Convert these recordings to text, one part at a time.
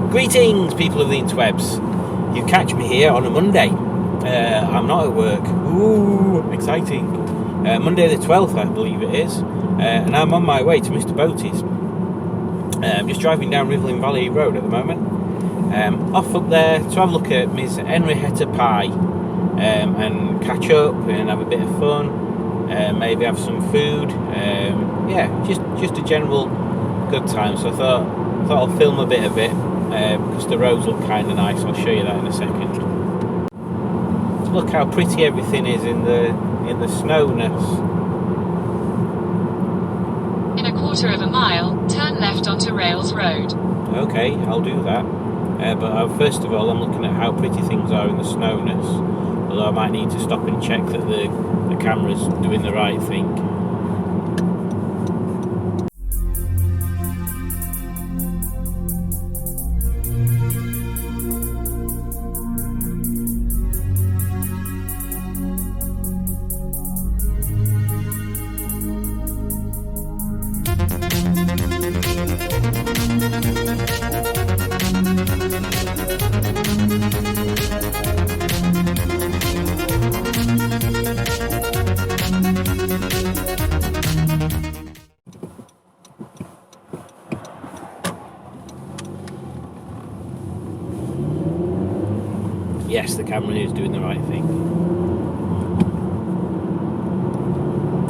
Greetings, people of the interwebs. You catch me here on a Monday. I'm not at work. Ooh, exciting. Monday the 12th, I believe it is. And I'm on my way to Mr. Boaty's. I'm just driving down Rivelin Valley Road at the moment. Off up there to have a look at Ms. Henrietta Pye. And catch up and have a bit of fun. Maybe have some food. Just a general good time. So I thought I'll film a bit of it. Because the roads look kind of nice. I'll show you that in a second. Look how pretty everything is in the snowness. In a quarter of a mile, turn left onto Rails Road. Okay, I'll do that. But first of all, I'm looking at how pretty things are in the snowness. Although I might need to stop and check that the camera's doing the right thing. Yes, the camera is doing the right thing.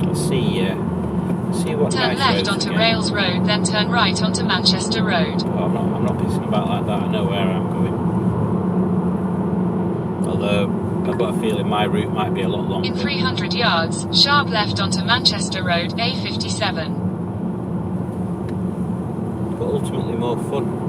Let's see what. Turn left onto Rails Road, then turn right onto Manchester Road. Oh, I'm not pissing about like that. I know where I'm going. Although I've got a feeling my route might be a lot longer. In 300 yards, sharp left onto Manchester Road, A57. But ultimately more fun.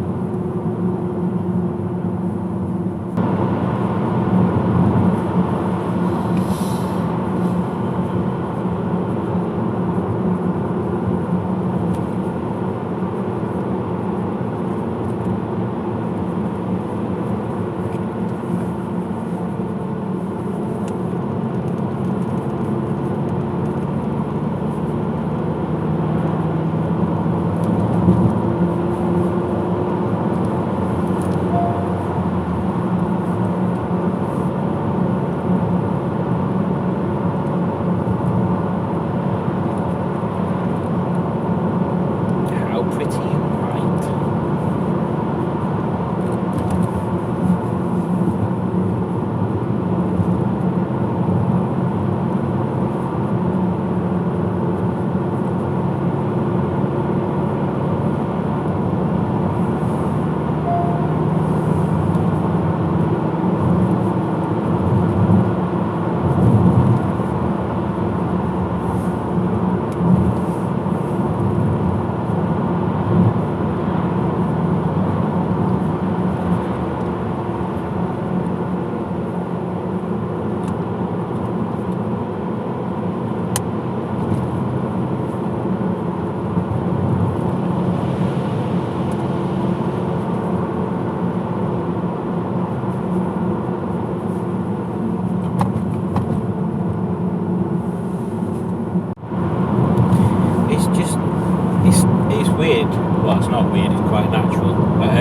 It's weird. Well, it's not weird, it's quite natural. But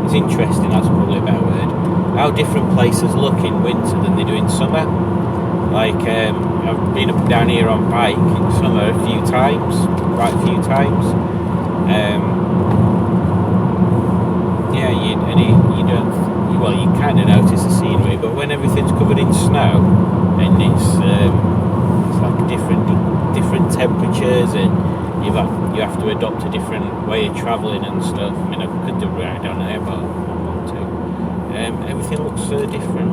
it's interesting, that's probably a better word. How different places look in winter than they do in summer. Like, I've been up and down here on bike in summer quite a few times. You kind of notice the scenery, but when everything's covered in snow and it's like different temperatures and you have to adopt a different way of travelling and stuff. I mean, I could do right down there, but I don't want to. Everything looks so different.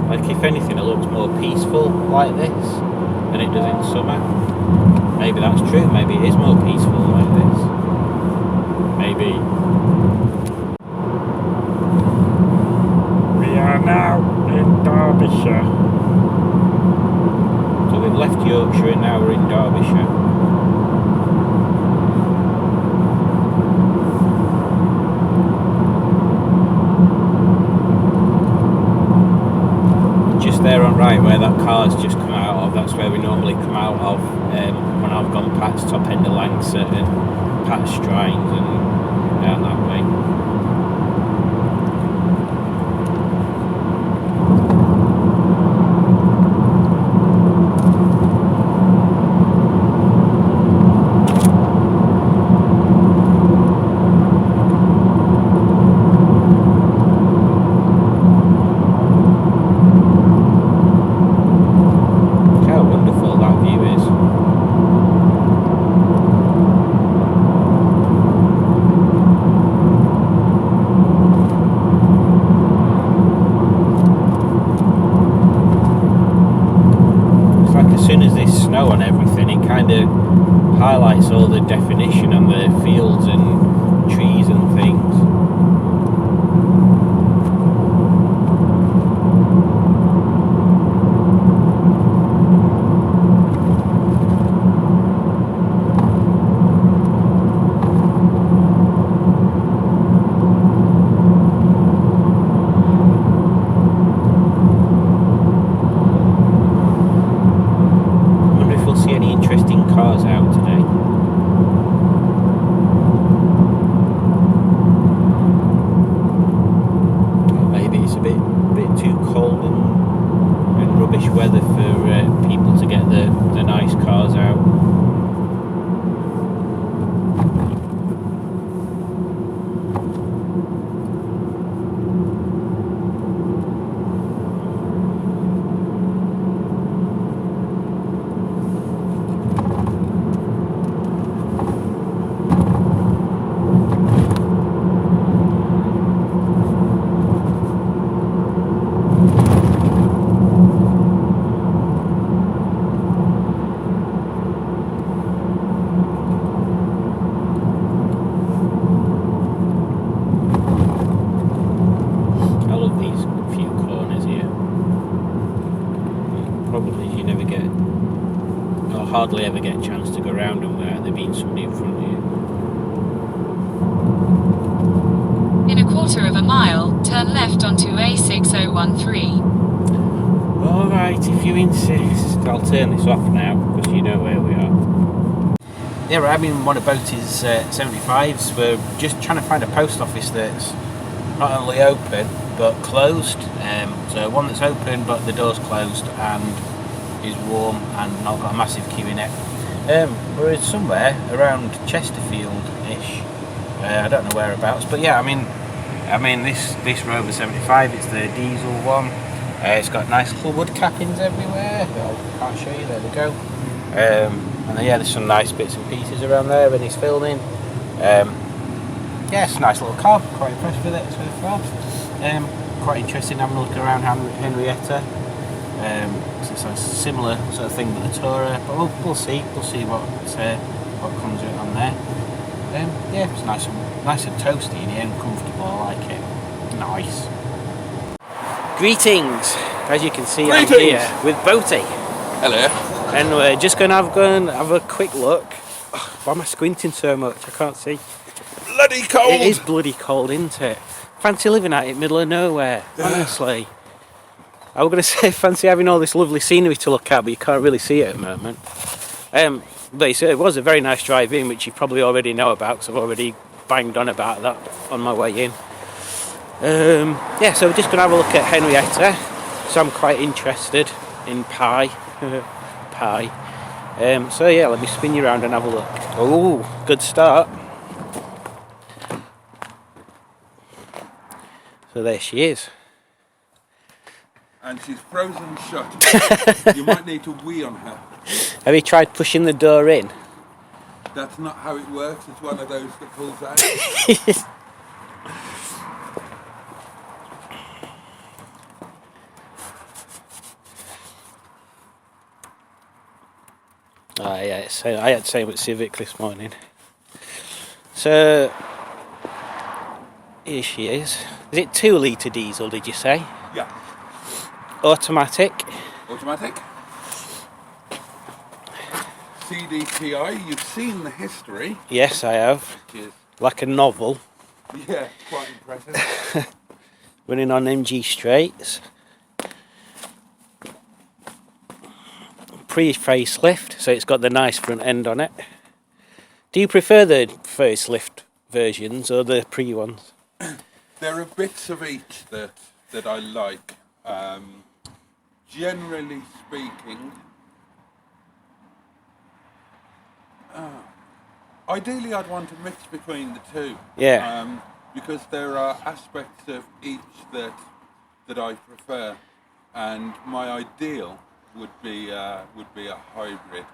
Like, if anything, it looks more peaceful like this than it does in summer. Maybe that's true. Maybe it is more peaceful like this. Maybe. We are now in Derbyshire. So we've left Yorkshire and now we're in Derbyshire. There on right where that car's just come out of, that's where we normally come out of when I've gone past Top End of Langsett and past Strines and down that way. snow on everything, it kind of highlights all the definition on the fields and trees and things. Weather for people to get the nice cars out. Hardly ever get a chance to go around them without there being somebody in front of you. In a quarter of a mile, turn left onto A6013. Alright, if you insist. I'll turn this off now, because you know where we are. Yeah, we're having one of Boaty's 75s. We're just trying to find a post office that's not only open, but closed. So one that's open, but the door's closed, and is warm and not got a massive queue in it. We're somewhere around Chesterfield-ish. I don't know whereabouts, but yeah, I mean this Rover 75, it's the diesel one. It's got nice little wood cappings everywhere. I can't show you. There we go. And then, yeah, there's some nice bits and pieces around there when he's filming. Yeah, it's a nice little car. Quite impressed with it so far. Quite interesting having a look around Henrietta. It's a similar sort of thing with the Tourer, but we'll see what comes out on there. Yeah, it's nice and toasty in here and comfortable. I like it. Nice. Greetings. As you can see, I'm here with Boaty. Hello. And we're just going to have a quick look. Why am I squinting so much? I can't see. Bloody cold. It is bloody cold, isn't it? Fancy living out in the middle of nowhere, honestly. I was going to say, fancy having all this lovely scenery to look at, but you can't really see it at the moment. But it was a very nice drive in, which you probably already know about, because I've already banged on about that on my way in. Yeah, so we're just going to have a look at Henrietta. So I'm quite interested in Pi. So yeah, let me spin you around and have a look. Oh, good start. So there she is. And she's frozen shut. You might need to wee on her. Have you tried pushing the door in? That's not how it works. It's one of those that pulls out. Yeah, so I had the same with Civic this morning. So here she is. Is it 2 litre diesel, did you say? Yeah. Automatic. CDPI, you've seen the history. Yes, I have. Which is, like a novel. yeah, quite impressive. Running on MG straights. Pre-facelift, so it's got the nice front end on it. Do you prefer the facelift versions or the pre ones? There are bits of each that I like. Generally speaking, ideally I'd want a mix between the two. Yeah. Because there are aspects of each that I prefer, and my ideal would be a hybrid.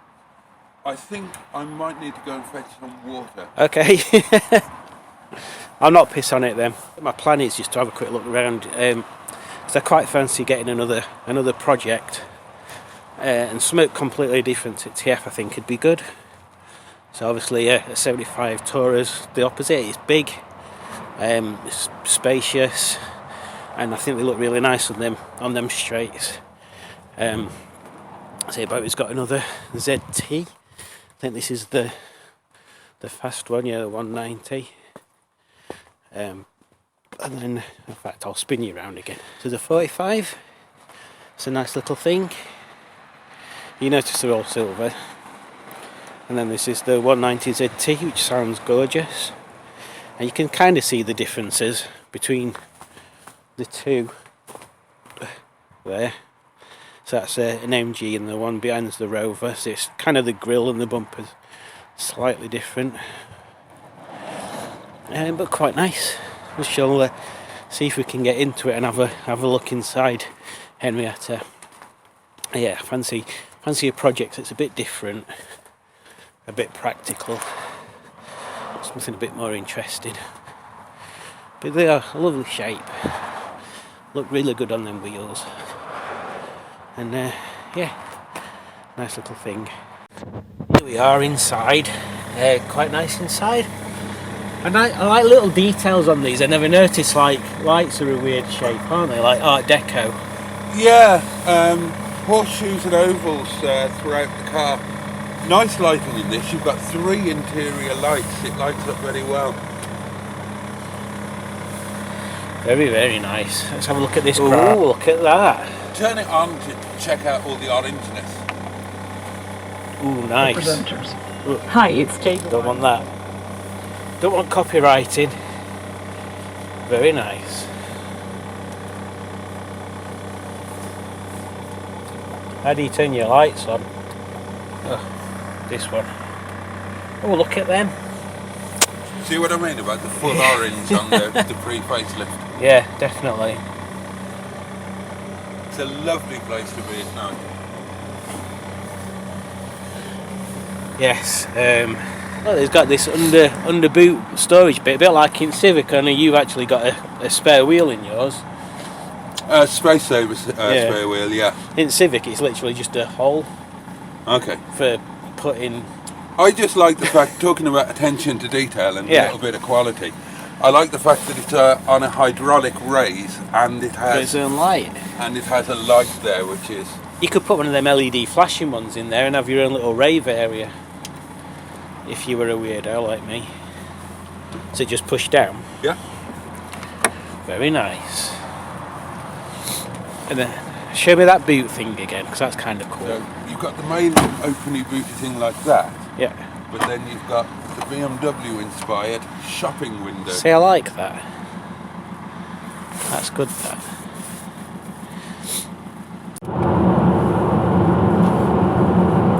I think I might need to go and fetch some water. Okay. I'll not piss on it then. My plan is just to have a quick look around, because I quite fancy getting another project. and something completely different to TF I think would be good. So obviously a 75 Tourer the opposite. It's big, it's spacious, and I think they look really nice on them straights. But it's got another ZT. I think this is the fast one, yeah, the 190. And then, in fact, I'll spin you around again. So the 45. It's a nice little thing. You notice they're all silver. And then this is the 190 ZT, which sounds gorgeous. And you can kind of see the differences between the two there. So that's an MG, and the one behind is the Rover. So it's kind of the grille and the bumpers slightly different, but quite nice. We shall see if we can get into it and have a look inside Henrietta. Yeah, fancy a project that's a bit different, a bit practical, something a bit more interesting. But they are a lovely shape, look really good on them wheels, and yeah, nice little thing. Here we are inside, quite nice inside. And I like little details on these. I never noticed, like lights are a weird shape, aren't they? Like Art Deco. Yeah, horseshoes and ovals throughout the car. Nice lighting in this. You've got 3 interior lights. It lights up very well. Very, very nice. Let's have a look at this car. Ooh, look at that. Turn it on to check out all the orangeness. Ooh, nice. Presenters. Ooh. Hi, it's Jake. Don't want that. Don't want copywriting. Very nice. How do you turn your lights on? Oh, this one. Oh, look at them. See what I mean about the full orange on the pre-facelift? Yeah, definitely. It's a lovely place to be at night. Yes. Well, it's got this under boot storage bit, a bit like in Civic. I know you've actually got a spare wheel in yours. Space Saver spare wheel, yeah. In Civic, it's literally just a hole. Okay. For putting. I just like the fact, talking about attention to detail and a little bit of quality. I like the fact that it's on a hydraulic raise, and it has its own light. And it has a light there, which is. You could put one of them LED flashing ones in there and have your own little rave area. If you were a weirdo like me. So just push down? Yeah. Very nice. And then show me that boot thing again, because that's kind of cool. So you've got the main open booty thing like that. Yeah. But then you've got the BMW inspired shopping window. See, I like that. That's good, that.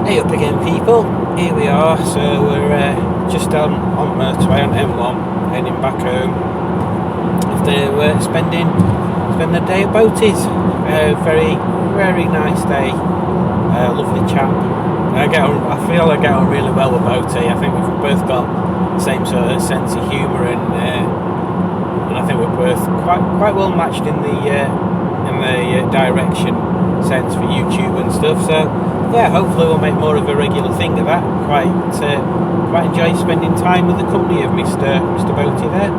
Hey up again, people. Here we are. So we're just on motorway on M1, heading back home after spending the day at Boaties. Very, very nice day. Lovely chap. I feel I get on really well with Boaty. I think we've both got the same sort of sense of humour, and I think we're both quite well matched in the direction sense for YouTube and stuff. So yeah, hopefully we'll make more of a regular thing of that. Quite enjoy spending time with the company of Mr. Boaty there.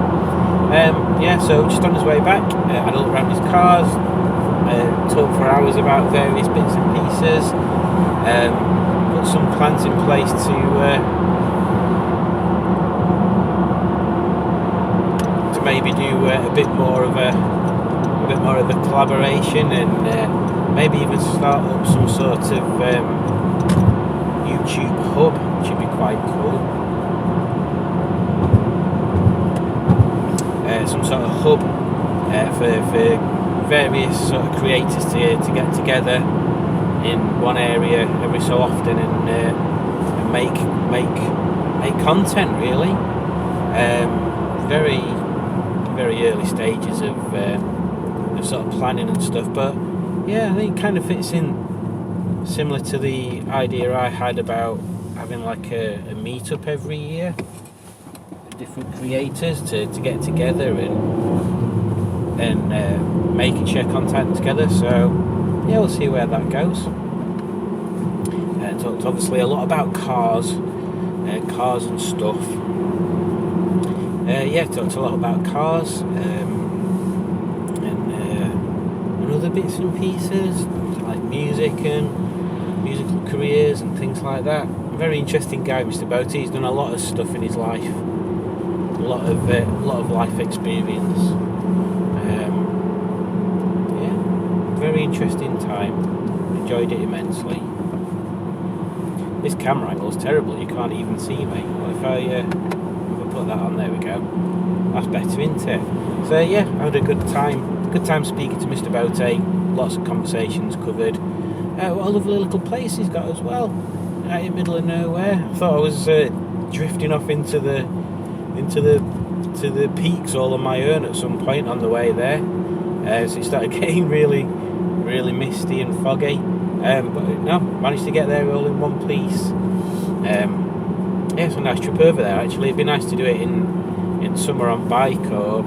Yeah, so just on his way back, had a look around his cars, talked for hours about various bits and pieces, put some plans in place to maybe do a bit more of a collaboration, and maybe even start up some sort of YouTube hub, which would be quite cool. Some sort of hub for various sort of creators to get together in one area every so often and make content, really. Very, very early stages of sort of planning and stuff, but yeah, I think it kind of fits in similar to the idea I had about having like a meetup every year, different creators to get together and make and share content together. So yeah, we'll see where that goes. Talked obviously a lot about cars and stuff. Talked a lot about cars and other bits and pieces like music and musical careers and things like that. A very interesting guy, Mr. Boaty. He's done a lot of stuff in his life, a lot of life experience. Very interesting time. Enjoyed it immensely. This camera angle is terrible. You can't even see me. What if I put that on? There we go. That's better, isn't it? So yeah, I had a good time. Good time speaking to Mr. Boaty. Lots of conversations covered. What a lovely little place he's got as well. Out in the middle of nowhere. I thought I was drifting off into the peaks all on my own at some point on the way there. So it started getting really misty and foggy. But no, managed to get there all in one piece. It's a nice trip over there actually. It'd be nice to do it in summer on bike or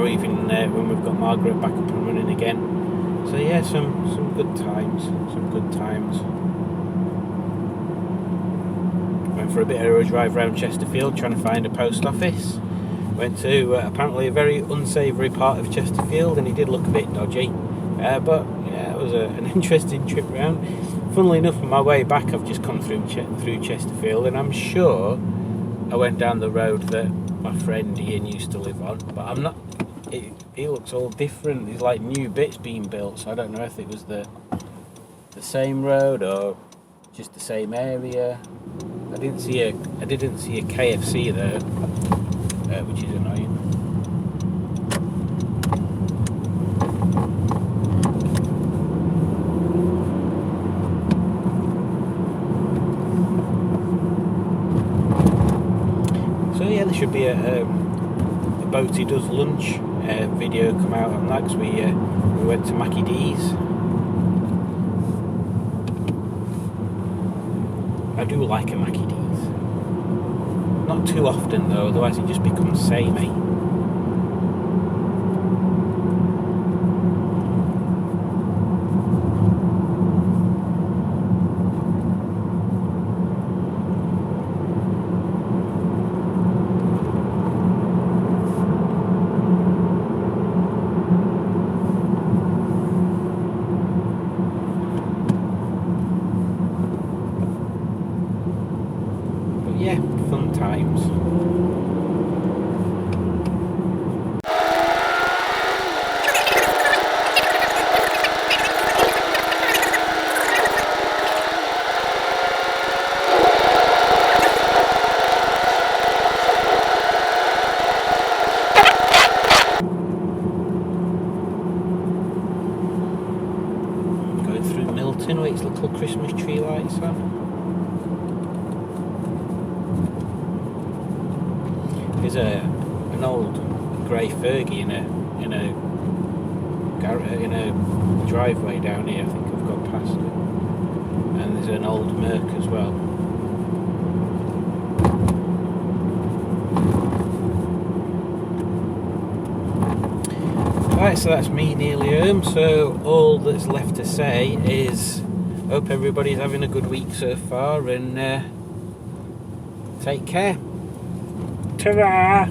even when we've got Margaret back up and running again. So yeah, some good times. Went for a bit of a drive around Chesterfield trying to find a post office. Went to apparently a very unsavoury part of Chesterfield, and he did look a bit dodgy. But yeah, it was an interesting trip round. Funnily enough, on my way back, I've just come through Chesterfield, and I'm sure I went down the road that my friend Ian used to live on. But I'm not. It looks all different. There's like new bits being built, so I don't know if it was the same road or just the same area. I didn't see a KFC there, which is annoying. So yeah, there should be a Boaty Does Lunch video come out on that, because we went to Mackie D's. I do like a Mackie D's. Not too often though, otherwise it just becomes samey. Yeah, fun times. Going through Milton with its little Christmas tree lights on. There's an old grey Fergie in a driveway down here. I think I've got past it, and there's an old Merc as well. Right, so that's me nearly home. So all that's left to say is, hope everybody's having a good week so far, and take care. Ta-da!